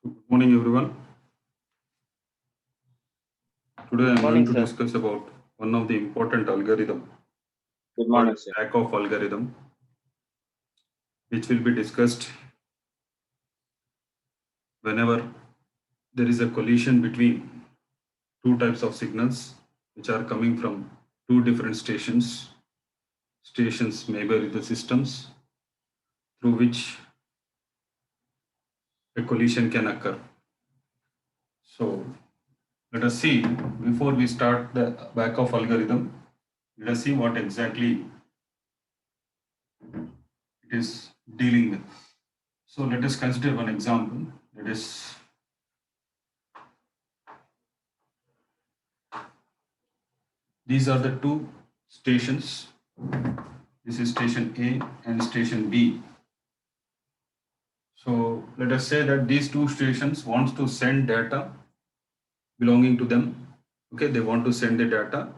Good morning, everyone. Today I'm going Morning, to sir. discuss about one of the important algorithm Good called morning, sir. Markov algorithm, which will be discussed whenever there is a collision between two types of signals which are coming from two different stations. Stations may be the systems through which a collision can occur. So let us see before we start the Markov algorithm. Let us see what exactly it is dealing with. So let us consider one example, that is, these are the two stations. This is station A and station B. So let us say that these two stations wants to send data belonging to them. Okay, they want to send the data.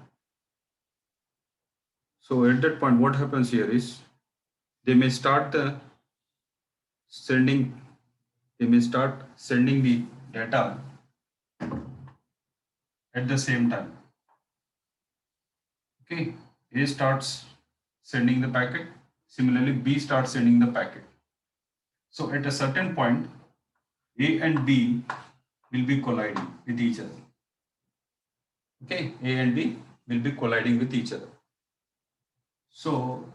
So at that point, what happens here is they may start the sending. They may start sending the data at the same time. Okay, A starts sending the packet. Similarly, B starts sending the packet. So at a certain point, A and B will be colliding with each other. Okay, A and B will be colliding with each other. So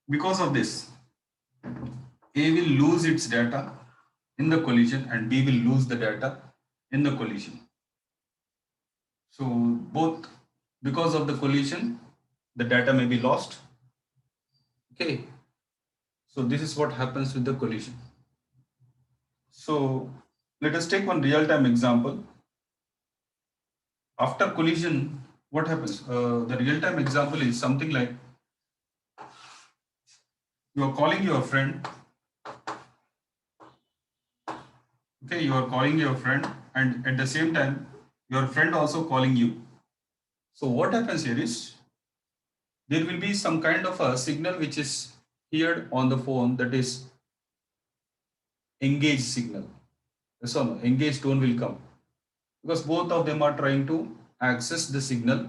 because of this, A will lose its data in the collision and B will lose the data in the collision. So both, because of the collision, the data may be lost. Okay, so this is what happens with the collision. So let us take one real-time example. After collision, what happens? The real-time example is something like you are calling your friend. Okay, you are calling your friend, and at the same time, your friend also calling you. So what happens here is there will be some kind of a signal which is heard on the phone, that is engaged signal. Yes or no? Engaged tone will come because both of them are trying to access the signal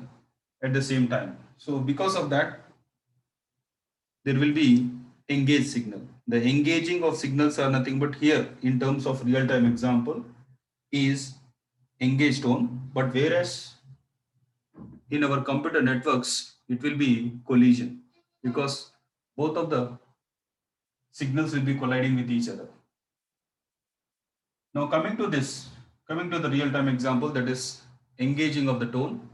at the same time. So because of that, there will be engaged signal. The engaging of signals are nothing but here in terms of real time example is engaged tone, but whereas in our computer networks it will be collision because both of the signals will be colliding with each other. Now coming to the real time example, that is engaging of the tone.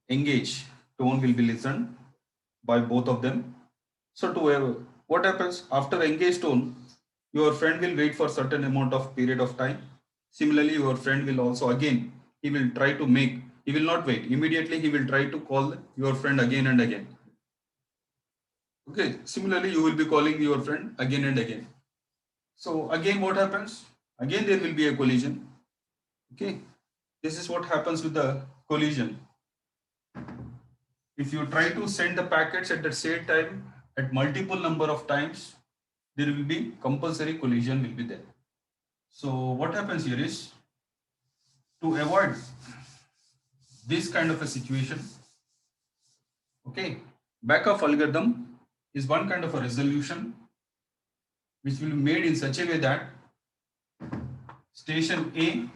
Engage tone will be listened by both of them. So to what happens after engaged tone, your friend will wait for certain amount of period of time. Similarly, your friend will also again, he will try to make, he will not wait. Immediately he will try to call your friend again and again. Okay, similarly, you will be calling your friend again and again. So again, what happens? Again, there will be a collision. Okay, this is what happens with the collision. If you try to send the packets at the same time at multiple number of times, there will be compulsory collision will be there. So what happens here is to avoid this kind of a situation, okay, backup algorithm is one kind of a resolution which will be made in such a way that station A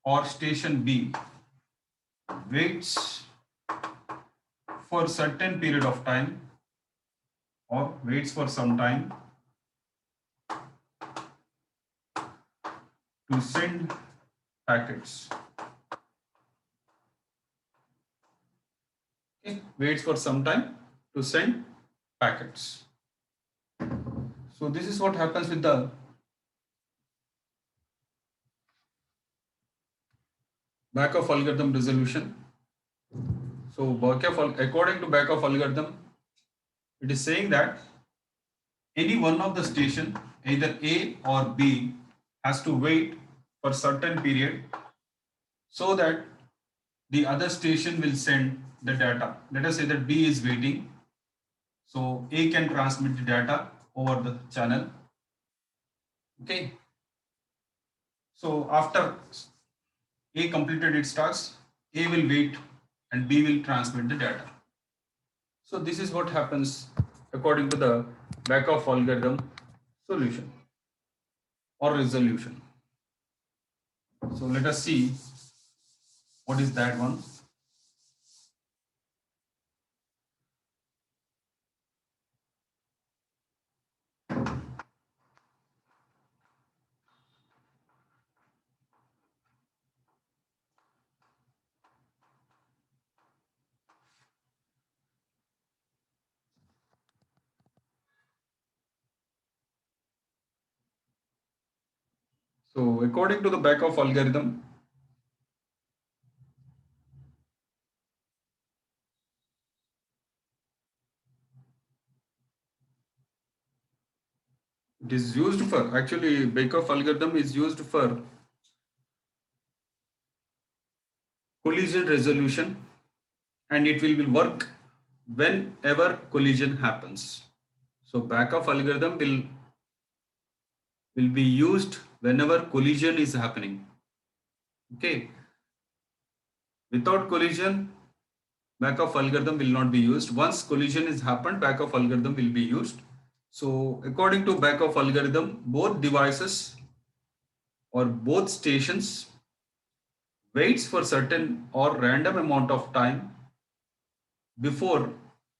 or station B waits for certain period of time or waits for some time to send packets. Okay, waits for some time to send packets. So this is what happens with the backup algorithm resolution. So according to backup algorithm, it is saying that any one of the station, either A or B, has to wait for certain period so that the other station will send the data. Let us say that B is waiting, so A can transmit the data over the channel. Okay. So after A completed its tasks, A will wait and B will transmit the data. So this is what happens according to the Back-off algorithm solution or resolution. So let us see what is that one. So according to the Back-off algorithm, it is used for, actually Back-off algorithm is used for collision resolution, and it will work whenever collision happens. So Back-off algorithm will be used whenever collision is happening. Okay. Without collision, Back-off algorithm will not be used. Once collision is happened, Back-off algorithm will be used. So according to Back-off algorithm, both devices or both stations waits for certain or random amount of time before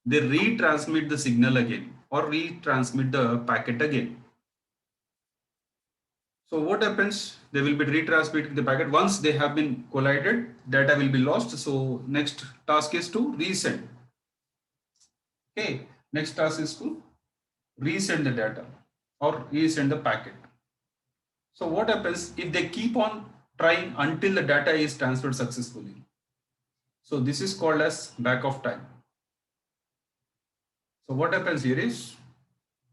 they retransmit the signal again or retransmit the packet again. So what happens? They will be retransmitting the packet. Once they have been collided, data will be lost. So next task is to resend. Okay, next task is to resend the data or resend the packet. So what happens if they keep on trying until the data is transferred successfully? So this is called as back-off time. So what happens here is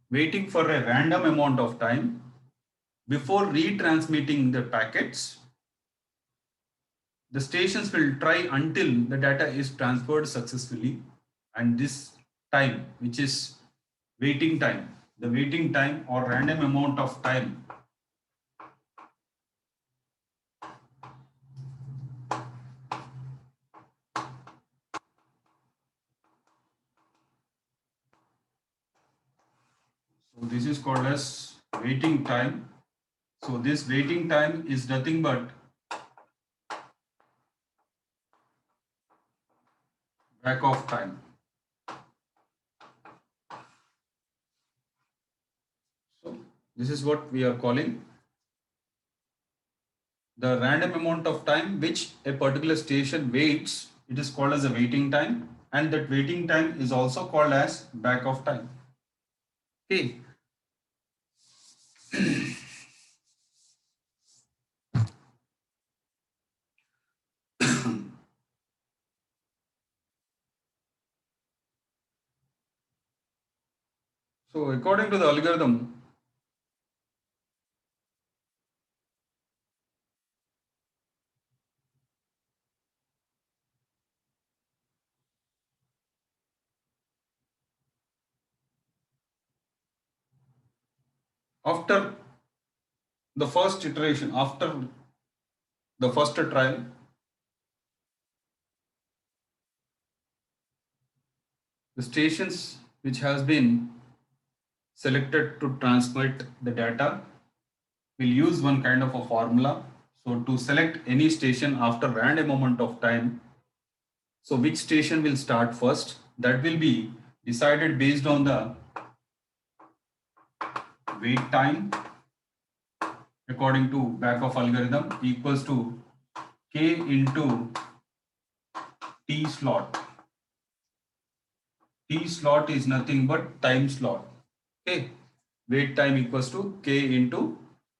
waiting for a random amount of time before retransmitting the packets. The stations will try until the data is transferred successfully, and this time, which is waiting time, the waiting time or random amount of time so this is called as waiting time. So this waiting time is nothing but back-off time. So this is what we are calling the random amount of time which a particular station waits. It is called as a waiting time, and that waiting time is also called as back-off time. Okay. So according to the algorithm, after the first iteration, after the first trial, the stations which has been selected to transmit the data will use one kind of a formula. So to select any station after random amount of time, so which station will start first, that will be decided based on the wait time according to Back-off algorithm equals to k into t slot. T slot is nothing but time slot. Okay, wait time equals to k into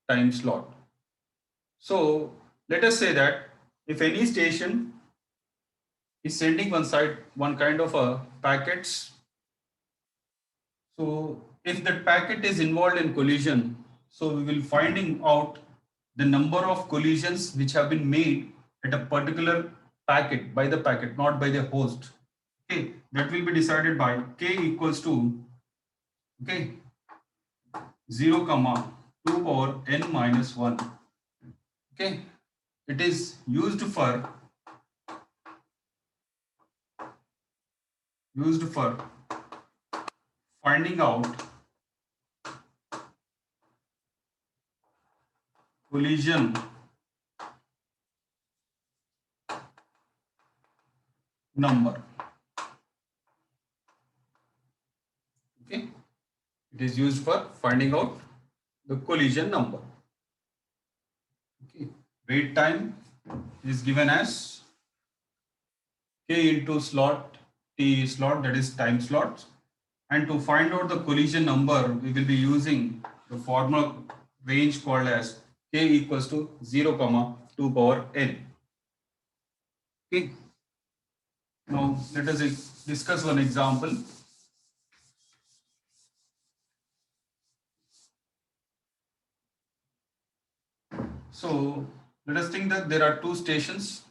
time slot. So let us say that if any station is sending one kind of a packets, so if that packet is involved in collision, so we will finding out the number of collisions which have been made at a particular packet by the packet, not by the host. Okay, that will be decided by k equals to, okay, 0 comma 2 power n minus 1 Okay, it is used for finding out collision number. Okay, it is used for finding out the collision number. Okay, wait time is given as k into slot t slot, that is time slots, and to find out the collision number we will be using the formula range called as k equals to 0 comma 2 power n. Okay, now let us discuss one example. So let us think that there are two stations.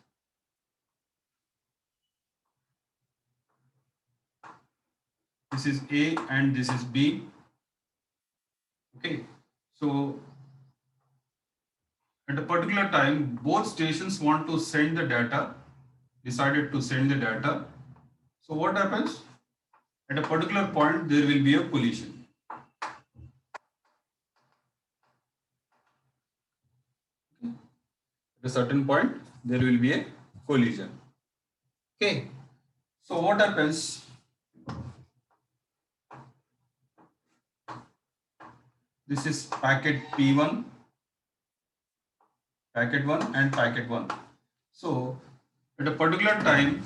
This is A and this is B. Okay, so at a particular time, both stations want to send the data, decided to send the data. So what happens? At a particular point, there will be a collision. At a certain point, there will be a collision. Okay, so what happens? This is packet P1, packet 1 and packet 1. So at a particular time,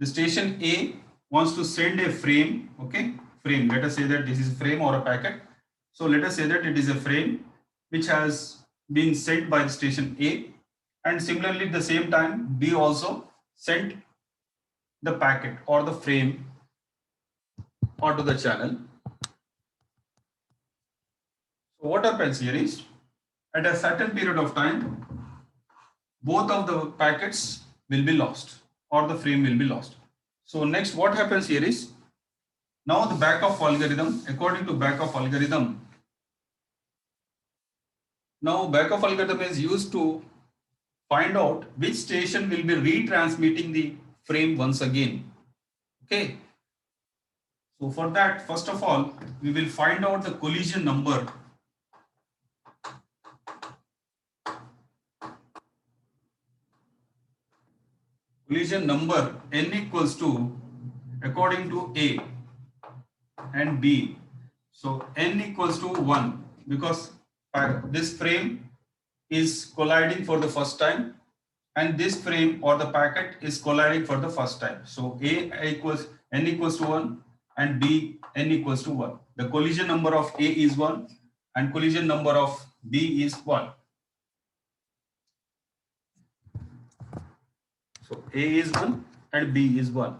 the station A wants to send a frame, okay, frame. Let us say that this is a frame or a packet. So let us say that it is a frame which has been sent by the station A, and similarly at the same time B also sent the packet or the frame onto the channel. So what happens here is, at a certain period of time, both of the packets will be lost or the frame will be lost. So next what happens here is, now the Back-Off algorithm, according to Back-Off algorithm, now Back-Off algorithm is used to find out which station will be retransmitting the frame once again. Okay. So for that, first of all, we will find out the collision number. Collision number n equals to, according to A and B. So n equals to 1 because this frame is colliding for the first time and this frame or the packet is colliding for the first time. So A equals n equals to 1 and B n equals to 1. The collision number of A is 1 and collision number of B is 1. So A is 1 and B is 1.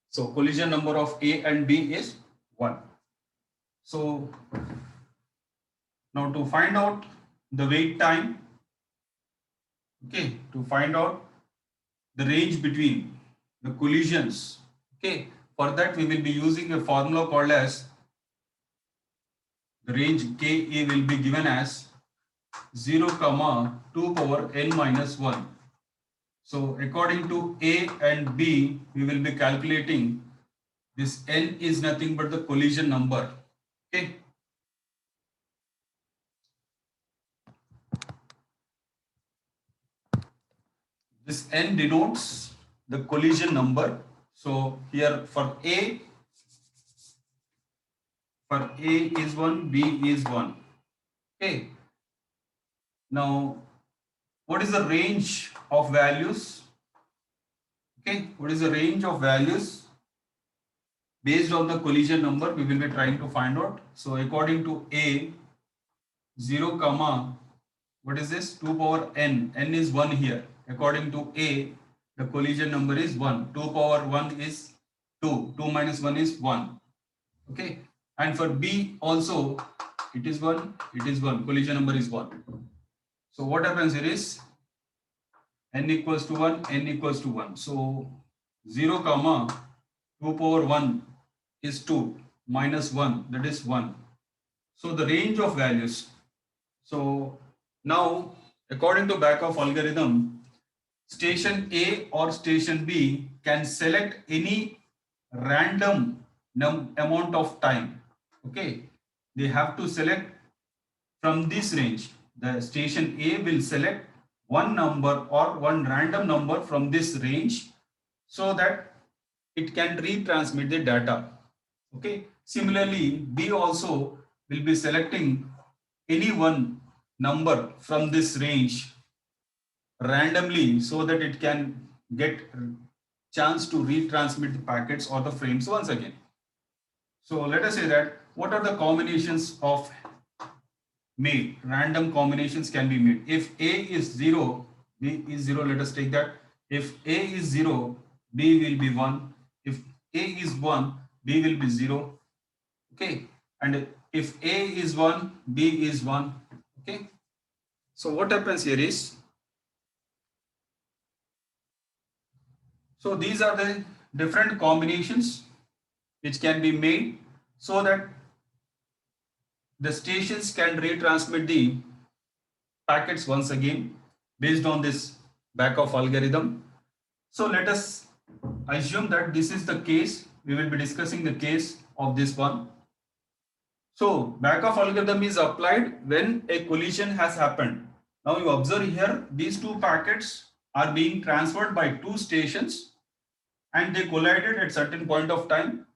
So collision number of A and B is 1. So now to find out the wait time, okay, to find out the range between the collisions, okay, for that we will be using a formula called as, the range Ka will be given as 0 comma 2 power n minus 1. So according to A and B, we will be calculating this n is nothing but the collision number. Okay. This n denotes the collision number. So here for A is 1, B is 1. Okay. Now, what is the range of values? Okay, what is the range of values based on the collision number we will be trying to find out. So according to A, 0 comma, what is this? 2 power n, n is 1 here. According to A, the collision number is 1. 2 power 1 is 2. 2 minus 1 is 1. Okay, and for B also, it is 1, it is 1. Collision number is 1. So what happens here is, n equals to 1, n equals to 1. So 0 comma 2 power 1 is 2 minus 1, that is 1. So the range of values. So now, according to Back-Off algorithm, station A or station B can select any random amount of time. Okay, they have to select from this range. The station A will select one number or one random number from this range so that it can retransmit the data. Okay. Similarly, B also will be selecting any one number from this range randomly so that it can get chance to retransmit the packets or the frames once again. So let us say that what are the combinations of made? Random combinations can be made. If A is 0, B is 0, let us take that. If A is 0, B will be 1. If A is 1, B will be 0. Okay. And if A is 1, B is 1. Okay. So what happens here is, so these are the different combinations which can be made so that the stations can retransmit the packets once again based on this Back-Off algorithm. So let us assume that this is the case. We will be discussing the case of this one. So Back-Off algorithm is applied when a collision has happened. Now you observe here, these two packets are being transferred by two stations and they collided at certain point of time.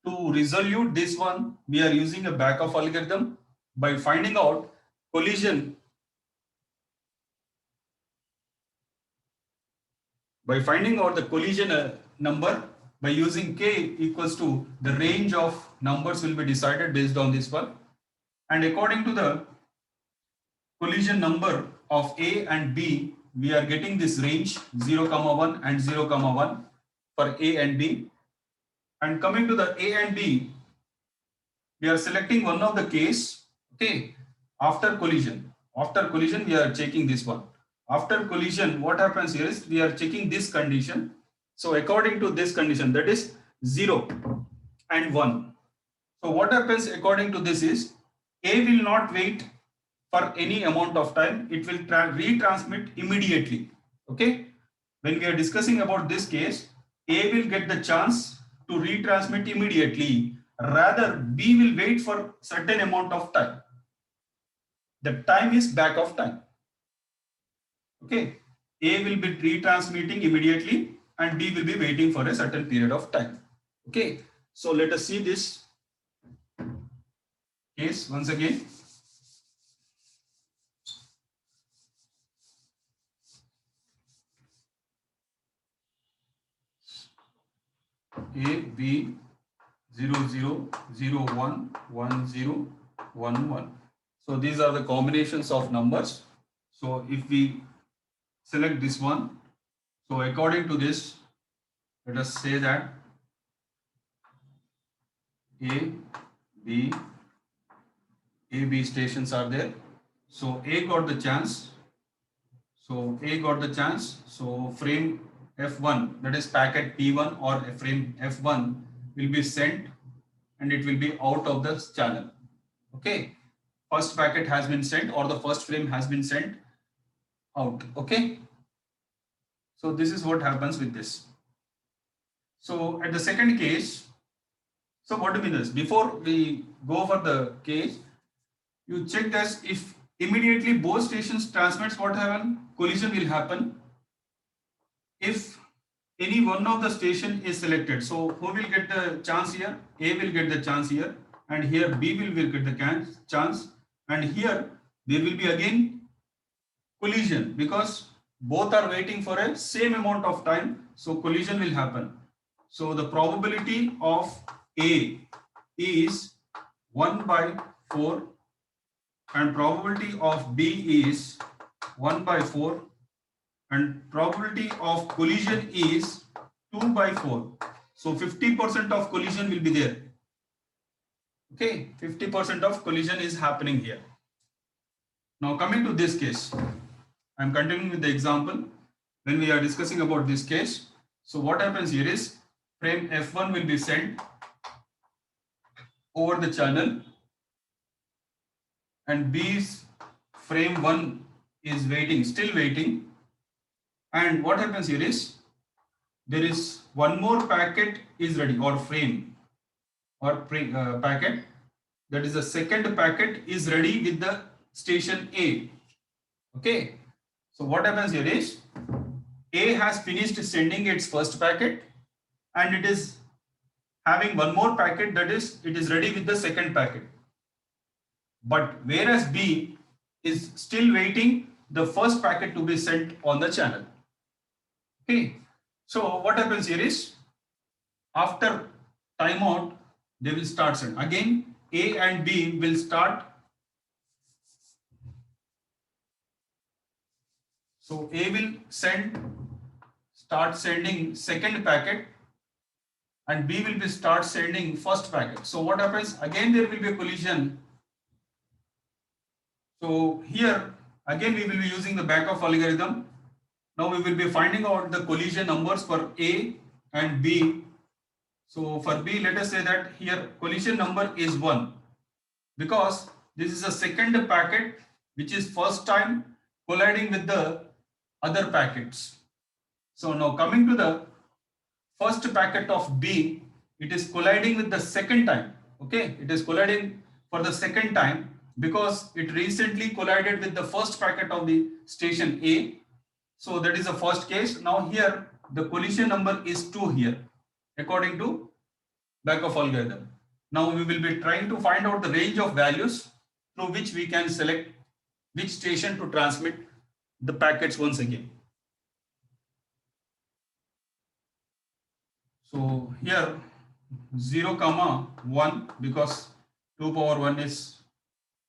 To resolve this one, we are using a Back-Off algorithm by finding out collision. By finding out the collision number by using k equals to the range of numbers will be decided based on this one. And according to the collision number of A and B, we are getting this range 0, 1 and 0, 1 for A and B. And coming to the A and B, we are selecting one of the case. Okay, after collision, we are checking this one. After collision, what happens here is we are checking this condition. So according to this condition, that is 0 and 1. So what happens according to this is A will not wait for any amount of time. It will retransmit immediately. Okay. When we are discussing about this case, A will get the chance to retransmit immediately. Rather, B will wait for certain amount of time. The time is Back-Off time. Okay. A will be retransmitting immediately and B will be waiting for a certain period of time. Okay. So let us see this case once again. A, B, 0, 0, 0, 1, 1, 0, 1, 1. So these are the combinations of numbers. So if we select this one, so according to this, let us say that A, B stations are there. So A got the chance. So frame F1, that is packet P1 or frame F1 will be sent and it will be out of the channel. Okay. First packet has been sent or the first frame has been sent out. Okay. So this is what happens with this. So at the second case, so what do you mean this? Before we go for the case, you check this if immediately both stations transmits, what happen? Collision will happen. If any one of the station is selected, so who will get the chance here? A will get the chance here, and here B will get the chance, and here there will be again collision because both are waiting for a same amount of time, so collision will happen. So the probability of A is 1 by 4 and probability of B is 1 by 4 and probability of collision is 2 by 4. So 50% of collision will be there. Okay, 50% of collision is happening here. Now coming to this case, I am continuing with the example when we are discussing about this case. So what happens here is frame F1 will be sent over the channel, and B's frame 1 is waiting, still waiting. And what happens here is there is one more packet is ready, or frame or packet, that is the second packet is ready with the station A. Okay, so what happens here is A has finished sending its first packet and it is having one more packet, that is it is ready with the second packet. But whereas B is still waiting the first packet to be sent on the channel. Okay, so what happens here is after timeout they will start send. Again A and B will start. So A will start sending second packet and B will be start sending first packet. So what happens? Again there will be a collision. So here again we will be using the Back-Off algorithm. Now we will be finding out the collision numbers for A and B. So for B, let us say that here collision number is 1 because this is a second packet which is first time colliding with the other packets. So now coming to the first packet of B, it is colliding with the second time. Okay, it is colliding for the second time because it recently collided with the first packet of the station A. So that is the first case. Now here the collision number is 2 here according to Back-Off algorithm. Now we will be trying to find out the range of values through which we can select which station to transmit the packets once again. So here 0, 1 because 2 power 1 is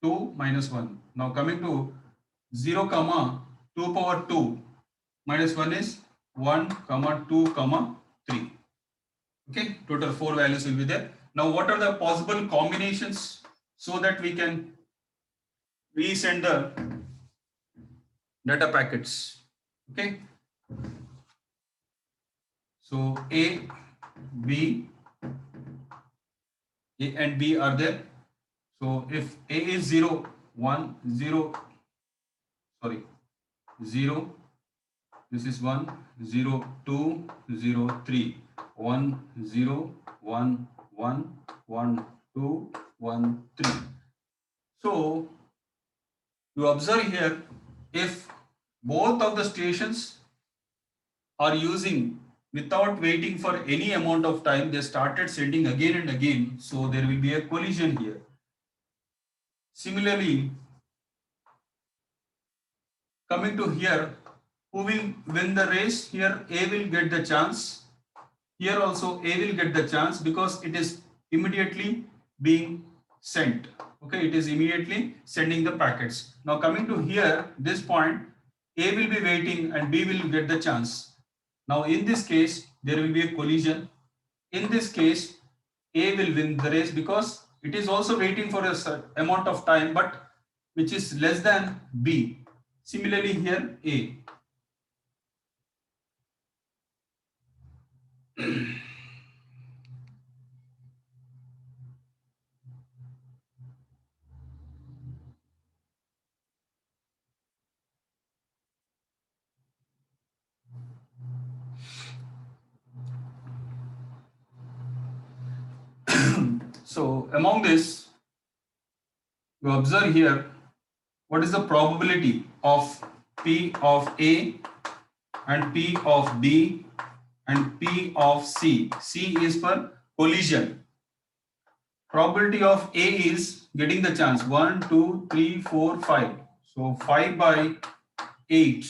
2 minus 1. Now coming to 0, 2 power 2 minus 1 is 1, 2, 3. Okay, total 4 values will be there. Now what are the possible combinations so that we can resend the data packets? Okay, so A and B are there. So if A is 0, 1, 0, sorry, 0, this is 1, 0, 2, 0, 3, 1, 0, 1, 1, 1, 2, 1, 3. So you observe here, if both of the stations are using without waiting for any amount of time, they started sending again and again, so there will be a collision here. Similarly, coming to here, who will win the race? Here A will get the chance. Here also A will get the chance because it is immediately being sent. Okay, it is immediately sending the packets. Now coming to here, this point, A will be waiting and B will get the chance. Now in this case, there will be a collision. In this case, A will win the race because it is also waiting for a certain amount of time, but which is less than B. Similarly here A. So among this, you observe here what is the probability of P of A and P of B and P of C. C is for collision. Probability of A is getting the chance 1, 2, 3, 4, 5. So 5 by 8.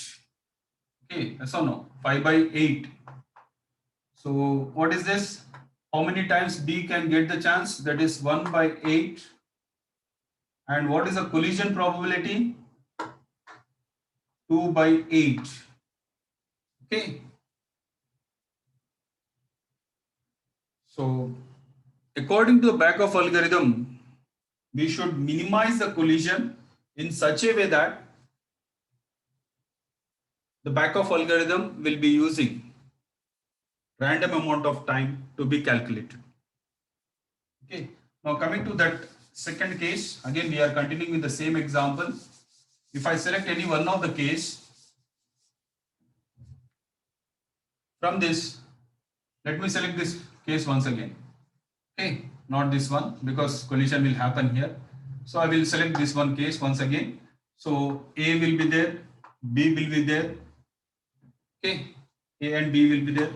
Okay, yes or no? 5 by 8. So what is this? How many times B can get the chance? That is 1 by 8. And what is the collision probability? 2 by 8. Okay. So according to the Back-Off algorithm, we should minimize the collision in such a way that the Back-Off algorithm will be using random amount of time to be calculated. Okay. Now coming to that second case, again we are continuing with the same example. If I select any one of the case from this, let me select this case once again. Okay, not this one because collision will happen here. So I will select this one case once again. So A will be there, B will be there. Okay, A and B will be there.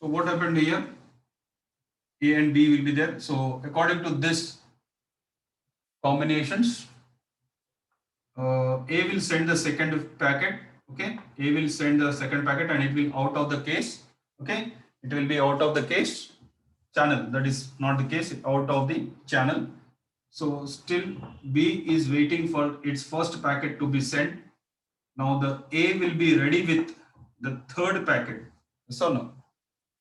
So what happened here? A and B will be there. So according to this combinations, A will send the second packet. Okay, A will send the second packet and it will out of the case. Okay, it will be out of the case channel. That is not the case, out of the channel. So still B is waiting for its first packet to be sent. Now the A will be ready with the third packet. So no,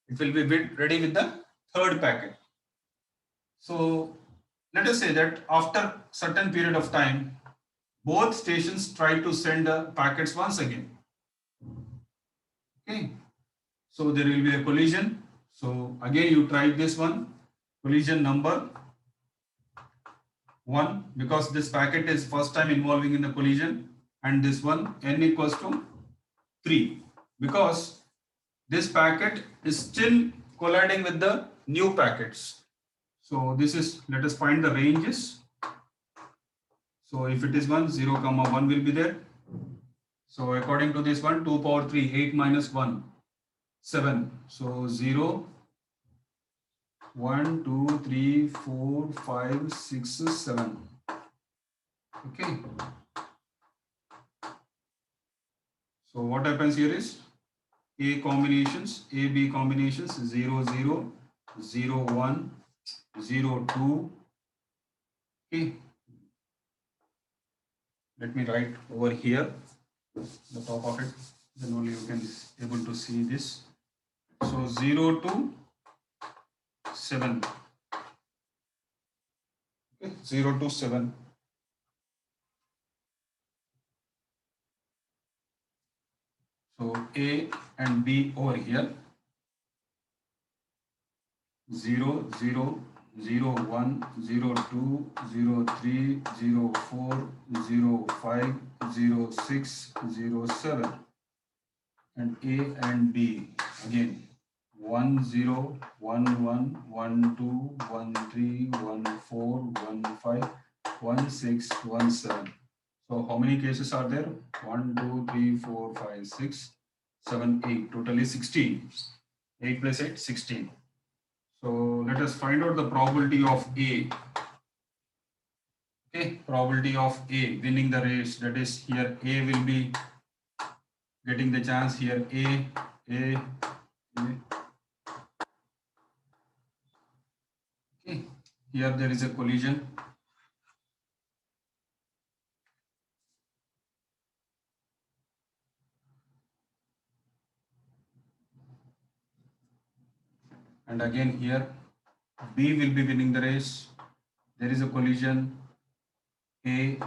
it will be ready with the third packet. So let us say that after certain period of time, both stations try to send the packets once again. Okay, so there will be a collision. So again you try this one, collision number 1, because this packet is first time involving in the collision, and this one n equals to 3 because this packet is still colliding with the new packets. So this is, let us find the ranges. So if it is 1, 0, 1 will be there. So according to this one, 2 power 3, 8 minus 1, 7. So 0, 1, 2, 3, 4, 5, 6, 7. Okay. So what happens here is A combinations, A, B combinations, 0, 0, 0, 1, 0, 2. Okay. Let me write over here the top of it, then only you can able to see this. So 0 to 7. Okay. 0 to 7. So A and B over here. 0, 0, 0, 1, 0, 2, 0, 3, 0, 4, 0, 5, 0, 6, 0, 7. And A and B again 1, 0, 1, 1, 1, 2, 1, 3, 1, 4, 1, 5, 1, 6, 1, 7. So how many cases are there? 1, 2, 3, 4, 5, 6, 7, 8. Totally 16. 8 plus 8, 16. So let us find out the probability of A. Okay, probability of A winning the race. That is, here A will be getting the chance. Here A. Okay, here there is a collision. And again here B will be winning the race. There is a collision. A.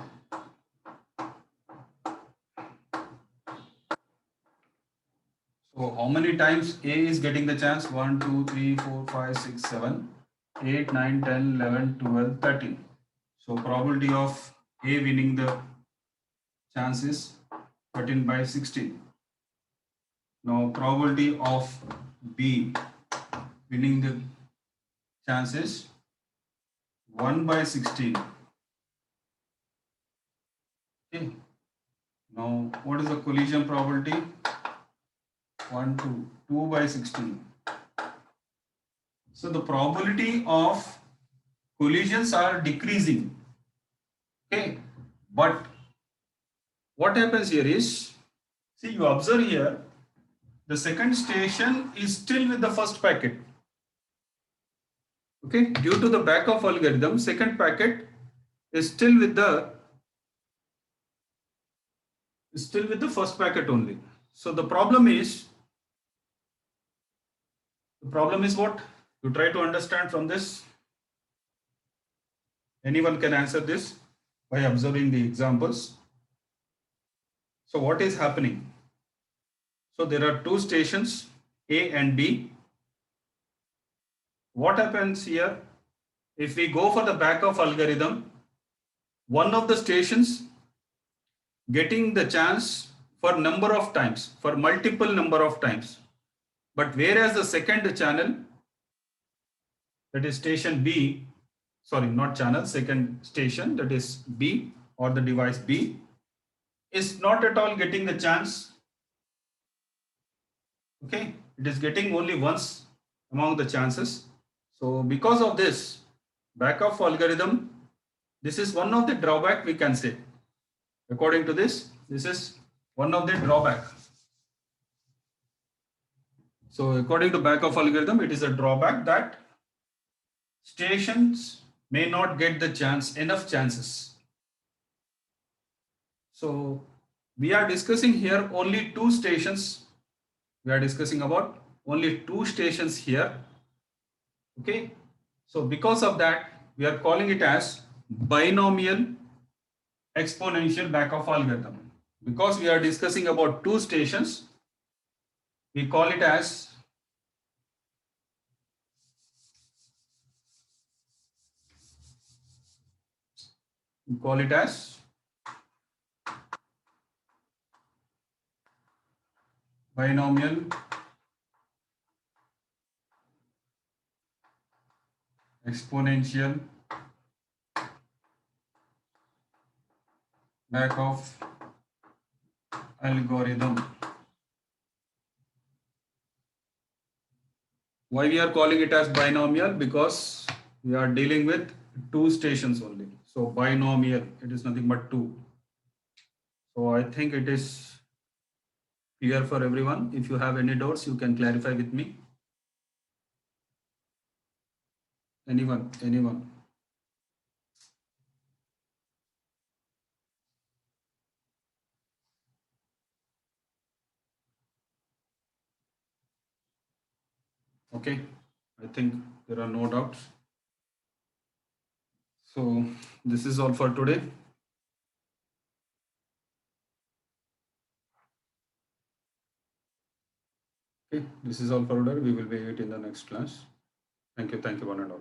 So how many times A is getting the chance? 1, 2, 3, 4, 5, 6, 7, 8, 9, 10, 11, 12, 13. So probability of A winning the chance is 13 by 16. Now probability of B winning the chance is 1 by 16. Okay. Now what is the collision probability? 1, 2, 2 by 16. So the probability of collisions are decreasing. Okay. But what happens here is, see, you observe here, the second station is still with the first packet. Okay. Due to the back-off algorithm, second packet is still with the first packet only. So the problem is what? You try to understand from this. Anyone can answer this by observing the examples. So what is happening? So there are two stations, A and B. What happens here? If we go for the back-off algorithm, one of the stations getting the chance for number of times, for multiple number of times. But whereas the second channel, that is station B, sorry, not channel, second station, that is B or the device B, is not at all getting the chance. Okay, it is getting only once among the chances. So because of this back-off algorithm, this is one of the drawback we can say. According to this is one of the drawback. So according to back-off algorithm, it is a drawback that stations may not get the chance, enough chances. So we are discussing here only two stations. We are discussing about only two stations here. Okay. So because of that, we are calling it as binomial exponential back-off algorithm. Because we are discussing about two stations, we call it as binomial exponential back-off algorithm. Why we are calling it as binomial? Because we are dealing with two stations only. So binomial, it is nothing but two. So I think it is clear for everyone. If you have any doubts, you can clarify with me. Anyone? Okay, I think there are no doubts. So this is all for today. Okay, this is all for today. We will be it in the next class. Thank you one and all.